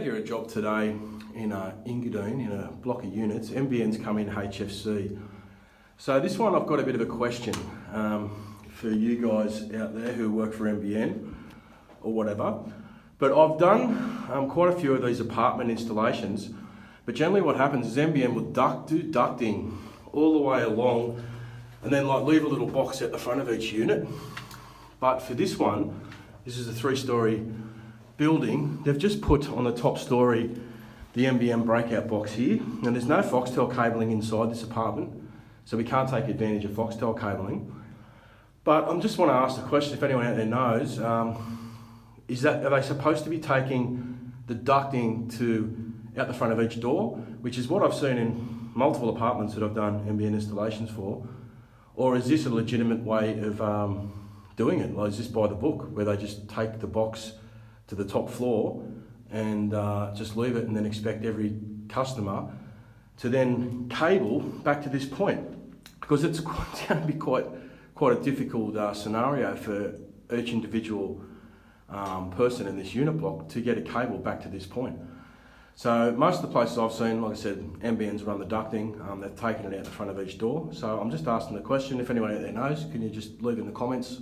here a job today in Engadine, in a block of units. NBN's come in HFC. So this one I've got a bit of a question for you guys out there who work for NBN or whatever. But I've done quite a few of these apartment installations, but generally what happens is NBN will do ducting all the way along and then like leave a little box at the front of each unit. But for this one, this is a three-storey building. They've just put on the top story the NBN breakout box here, and there's no Foxtel cabling inside this apartment, so we can't take advantage of Foxtel cabling. But I just want to ask the question, if anyone out there knows, are they supposed to be taking the ducting to out the front of each door, which is what I've seen in multiple apartments that I've done NBN installations for, or is this a legitimate way of doing it? Like, is this by the book, where they just take the box to the top floor and just leave it and then expect every customer to then cable back to this point? Because it's going to be quite a difficult scenario for each individual person in this unit block to get a cable back to this point. So most of the places I've seen, like I said, NBN's run the ducting, they've taken it out the front of each door. So I'm just asking the question, if anyone out there knows, can you just leave in the comments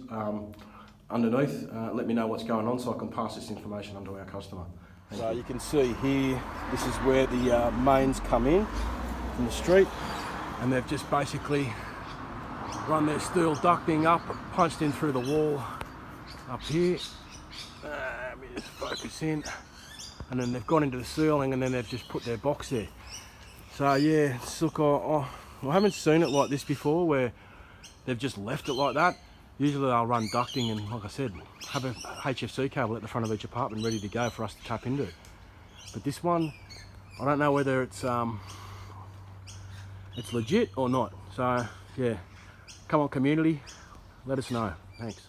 underneath, let me know what's going on so I can pass this information on to our customer. So you can see here, this is where the mains come in from the street, and they've just basically run their steel ducting up, punched in through the wall up here. Let me just focus in. And then they've gone into the ceiling and then they've just put their box there. So yeah, look, I haven't seen it like this before, where they've just left it like that. Usually they'll run ducting and, like I said, have a HFC cable at the front of each apartment ready to go for us to tap into. But this one, I don't know whether it's legit or not. So yeah, come on community, let us know. Thanks.